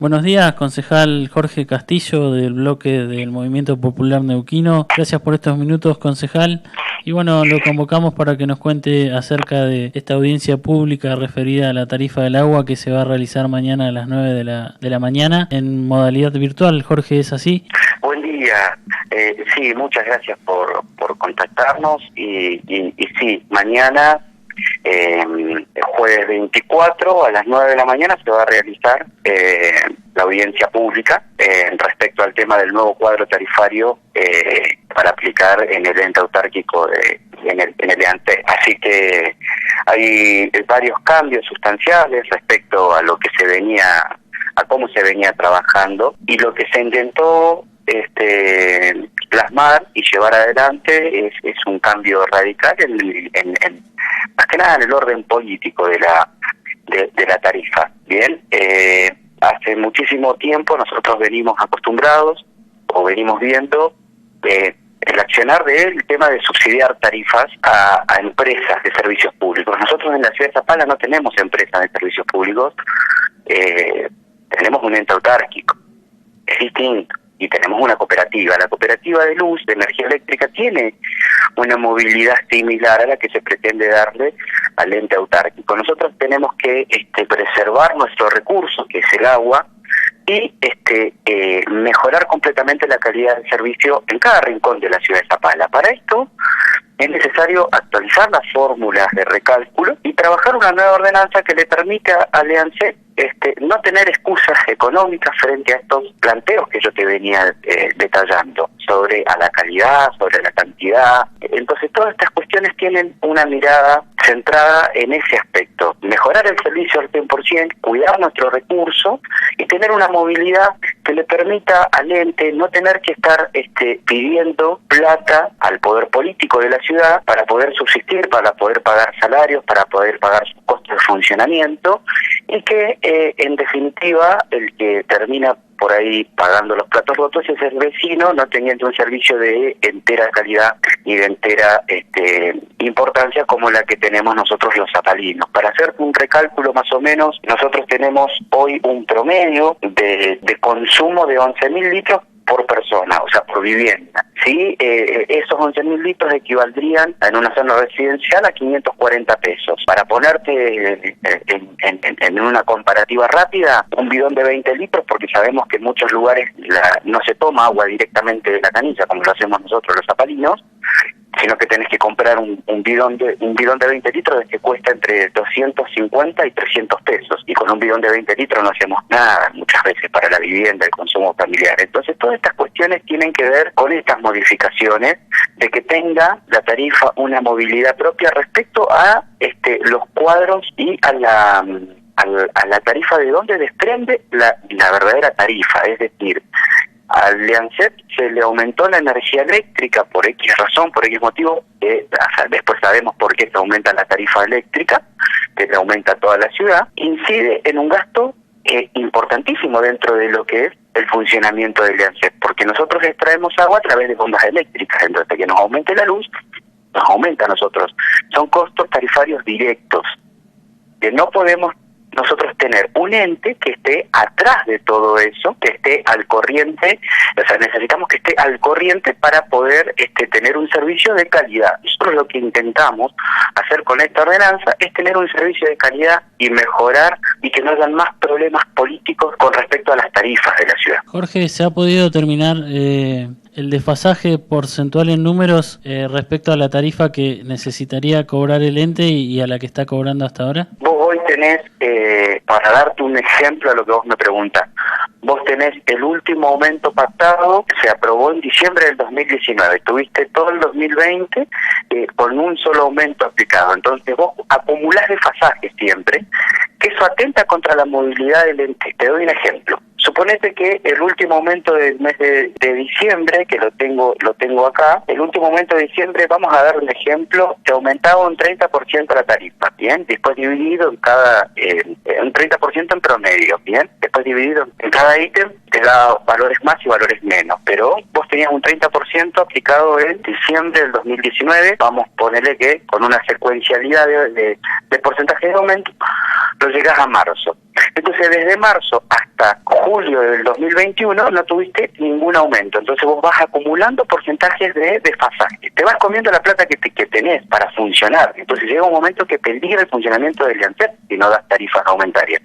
Buenos días, concejal Jorge Castillo del bloque del Movimiento Popular Neuquino. Gracias por estos minutos, concejal. Y bueno, lo convocamos para que nos cuente acerca de esta audiencia pública referida a la tarifa del agua que se va a realizar mañana a las 9 de la mañana en modalidad virtual. Jorge, ¿es así? Buen día. Sí, muchas gracias por contactarnos y sí, mañana, jueves 24 a las 9 de la mañana se va a realizar la audiencia pública respecto al tema del nuevo cuadro tarifario para aplicar en el ente autárquico en el EANTE. Así que hay varios cambios sustanciales respecto a lo que a cómo se venía trabajando, y lo que se intentó plasmar y llevar adelante es un cambio radical más que nada en el orden político de la tarifa. Bien, hace muchísimo tiempo nosotros venimos acostumbrados o venimos viendo el accionar del tema de subsidiar tarifas a empresas de servicios públicos. Nosotros en la ciudad de Zapala no tenemos empresas de servicios públicos, tenemos un ente autárquico, es distinto. Y tenemos una cooperativa. La cooperativa de luz, de energía eléctrica, tiene una movilidad similar a la que se pretende darle al ente autárquico. Nosotros tenemos que preservar nuestro recurso, que es el agua, y mejorar completamente la calidad del servicio en cada rincón de la ciudad de Zapala. Para esto es necesario actualizar las fórmulas de recálculo y trabajar una nueva ordenanza que le permita al EANSEP no tener excusas económicas frente a estos planteos que yo te venía detallando sobre a la calidad, sobre la cantidad. Entonces todas estas cuestiones tienen una mirada centrada en ese aspecto: mejorar el servicio al 100%, cuidar nuestro recurso y tener una movilidad que le permita al ente no tener que estar pidiendo plata al poder político de la ciudad para poder subsistir, para poder pagar salarios, para poder pagar sus costos de funcionamiento, y que en definitiva el que termina por ahí pagando los platos rotos es el vecino, no teniendo un servicio de entera calidad y de entera importancia como la que tenemos nosotros los zapalinos. Para hacer un recálculo más o menos, nosotros tenemos hoy un promedio de consumo de 11.000 litros por persona, o sea, por vivienda. ¿Sí? Esos 11.000 litros equivaldrían en una zona residencial a 540 pesos. Para ponerte en una comparativa rápida, un bidón de 20 litros, porque sabemos que en muchos lugares no se toma agua directamente de la canilla, como lo hacemos nosotros los zapalinos, sino que tenés que comprar un bidón de 20 litros que cuesta entre 250 y 300 pesos. Y con un bidón de 20 litros no hacemos nada muchas veces para la vivienda, el consumo familiar. Entonces todas estas cuestiones tienen que ver con estas modificaciones de que tenga la tarifa una movilidad propia respecto a los cuadros y a la tarifa de donde desprende la verdadera tarifa. Es decir, al EANSEP se le aumentó la energía eléctrica por X razón, por X motivo. Después sabemos por qué se aumenta la tarifa eléctrica, que le aumenta a toda la ciudad. Incide en un gasto importantísimo dentro de lo que es el funcionamiento del EANSEP, porque nosotros extraemos agua a través de bombas eléctricas. Entonces, que nos aumente la luz, nos aumenta a nosotros. Son costos tarifarios directos, que no podemos nosotros tener un ente que esté atrás de todo eso, que esté al corriente. O sea, necesitamos que esté al corriente para poder tener un servicio de calidad. Nosotros lo que intentamos hacer con esta ordenanza es tener un servicio de calidad y mejorar, y que no hayan más problemas políticos con respecto a las tarifas de la ciudad. Jorge, ¿se ha podido determinar el desfasaje porcentual en números respecto a la tarifa que necesitaría cobrar el ente y a la que está cobrando hasta ahora? Vos hoy tenés, para darte un ejemplo a lo que vos me preguntás, vos tenés el último aumento pactado, se aprobó en diciembre del 2019, tuviste todo el 2020 con un solo aumento aplicado. Entonces vos acumulás desfasajes siempre, que eso atenta contra la movilidad del ente. Te doy un ejemplo. Suponete que el último aumento del mes de diciembre, que lo tengo acá, el último aumento de diciembre, vamos a dar un ejemplo, te aumentaba un 30% la tarifa, ¿bien? Después dividido en un 30% en promedio, ¿bien? Después dividido en cada ítem, te da valores más y valores menos, pero vos tenías un 30% aplicado en diciembre del 2019, vamos a ponerle que con una secuencialidad de porcentaje de aumento, lo llegás a marzo. Entonces desde marzo hasta julio del 2021 no tuviste ningún aumento, entonces vos vas acumulando porcentajes de desfasaje, te vas comiendo la plata que tenés para funcionar, entonces llega un momento que peligra el funcionamiento del IANSEP si no das tarifas aumentarias.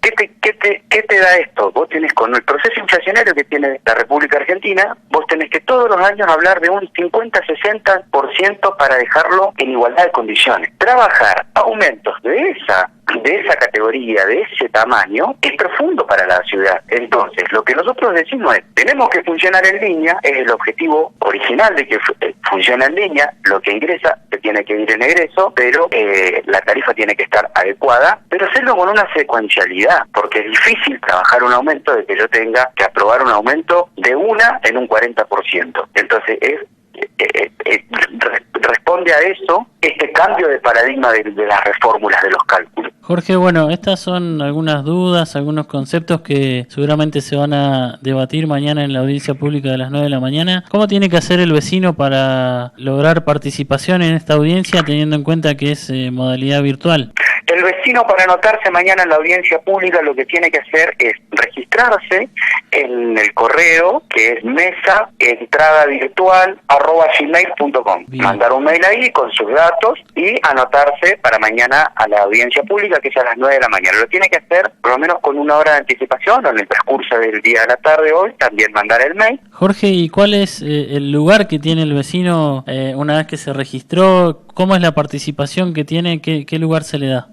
¿Qué te da esto? Vos tenés, con el proceso inflacionario que tiene la República Argentina, vos tenés que todos los años hablar de un 50-60% para dejarlo en igualdad de condiciones. Trabajar aumentos de esa categoría, de ese tamaño, es profundo para la ciudad. Entonces, lo que nosotros decimos es, tenemos que funcionar en línea, es el objetivo original de que funcione en línea, lo que ingresa se tiene que ir en egreso, pero la tarifa tiene que estar adecuada, pero hacerlo con una secuencialidad, porque es difícil trabajar un aumento de que yo tenga que aprobar un aumento de una en un 40%. Entonces, responde a eso este cambio de paradigma de las refórmulas de los cálculos. Jorge, bueno, estas son algunas dudas, algunos conceptos que seguramente se van a debatir mañana en la audiencia pública de las 9 de la mañana. ¿Cómo tiene que hacer el vecino para lograr participación en esta audiencia, teniendo en cuenta que es modalidad virtual? El vecino, para anotarse mañana en la audiencia pública, lo que tiene que hacer es registrarse en el correo, que es mesa@gmail.com. Mandar un mail ahí con sus datos y anotarse para mañana a la audiencia pública, que es a las 9 de la mañana. Lo tiene que hacer por lo menos con una hora de anticipación, o en el transcurso del día de la tarde hoy, también mandar el mail. Jorge, ¿y cuál es el lugar que tiene el vecino una vez que se registró? ¿Cómo es la participación que tiene? ¿Qué lugar se le da?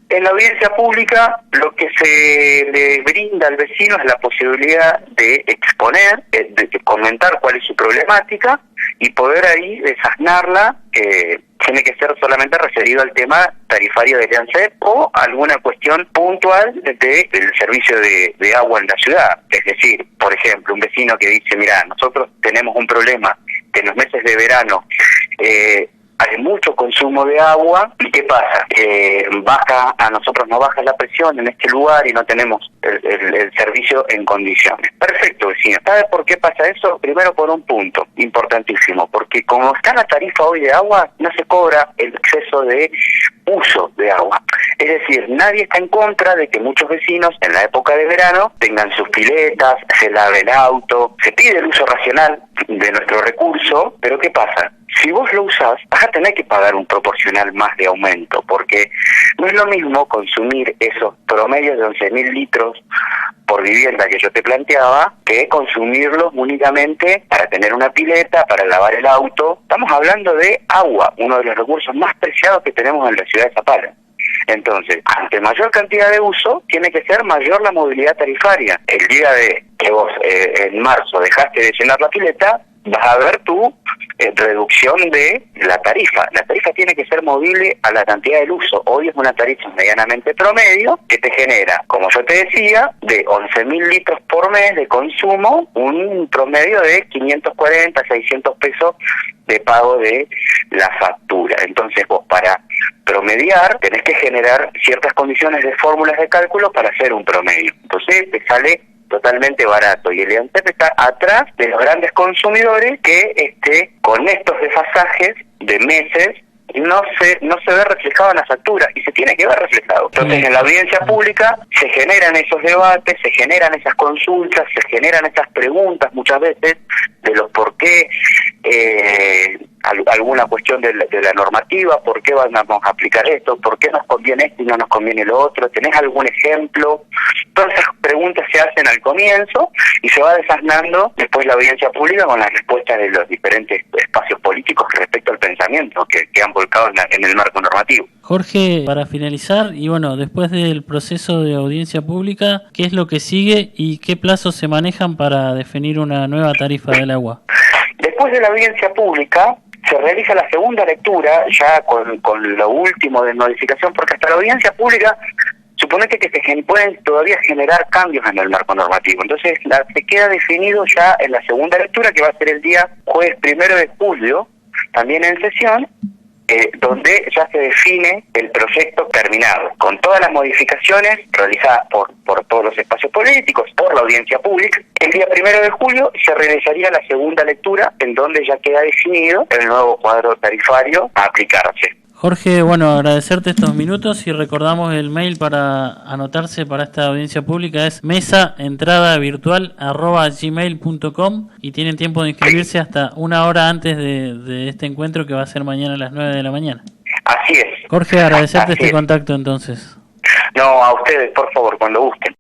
En la audiencia pública lo que se le brinda al vecino es la posibilidad de exponer, de comentar cuál es su problemática y poder ahí desasnarla, que tiene que ser solamente referido al tema tarifario del IANSEP o alguna cuestión puntual del servicio de agua en la ciudad. Es decir, por ejemplo, un vecino que dice, mira, nosotros tenemos un problema que en los meses de verano hay mucho consumo de agua, ¿y qué pasa? A nosotros nos baja la presión en este lugar y no tenemos el servicio en condiciones. Perfecto, vecino. ¿Sabe por qué pasa eso? Primero, por un punto importantísimo, porque como está la tarifa hoy de agua, no se cobra el exceso de uso de agua. Es decir, nadie está en contra de que muchos vecinos en la época de verano tengan sus piletas, se lave el auto, se pide el uso racional de nuestro recurso, pero ¿qué pasa? Si vos lo usás, vas a tener que pagar un proporcional más de aumento, porque no es lo mismo consumir esos promedios de 11.000 litros por vivienda que yo te planteaba, que consumirlos únicamente para tener una pileta, para lavar el auto. Estamos hablando de agua, uno de los recursos más preciados que tenemos en la ciudad de Zapala. Entonces, ante mayor cantidad de uso, tiene que ser mayor la movilidad tarifaria. El día de que vos en marzo dejaste de llenar la pileta, vas a ver tu reducción de la tarifa. La tarifa tiene que ser movible a la cantidad del uso. Hoy es una tarifa medianamente promedio que te genera, como yo te decía, de 11.000 litros por mes de consumo, un promedio de 540, 600 pesos de pago de la factura. Entonces vos, para promediar, tenés que generar ciertas condiciones de fórmulas de cálculo para hacer un promedio. Entonces te sale totalmente barato, y el IANSEP está atrás de los grandes consumidores que con estos desfasajes de meses no se ve reflejado en la factura, y se tiene que ver reflejado. Entonces, en la audiencia pública se generan esos debates, se generan esas consultas, se generan esas preguntas muchas veces de los por qué, alguna cuestión de la normativa, por qué vamos a aplicar esto, por qué nos conviene esto y no nos conviene lo otro, ¿tenés algún ejemplo? Todas esas preguntas se hacen al comienzo y se va desasnando después la audiencia pública con las respuestas de los diferentes espacios políticos respecto al pensamiento que han volcado en el marco normativo. Jorge, para finalizar, y bueno, después del proceso de audiencia pública, ¿qué es lo que sigue y qué plazos se manejan para definir una nueva tarifa del agua? Después de la audiencia pública se realiza la segunda lectura, ya con lo último de modificación, porque hasta la audiencia pública suponete que se pueden todavía generar cambios en el marco normativo. Entonces se queda definido ya en la segunda lectura, que va a ser el día jueves 1 de julio, también en sesión, donde ya se define el proyecto terminado, con todas las modificaciones realizadas por todos los espacios políticos, por la audiencia pública. El día 1 de julio se realizaría la segunda lectura, en donde ya queda definido el nuevo cuadro tarifario a aplicarse. Jorge, bueno, agradecerte estos minutos y recordamos el mail para anotarse para esta audiencia pública es mesaentradavirtual@gmail.com y tienen tiempo de inscribirse hasta una hora antes de este encuentro que va a ser mañana a las 9 de la mañana. Así es. Jorge, agradecerte este contacto entonces. No, a ustedes, por favor, cuando gusten.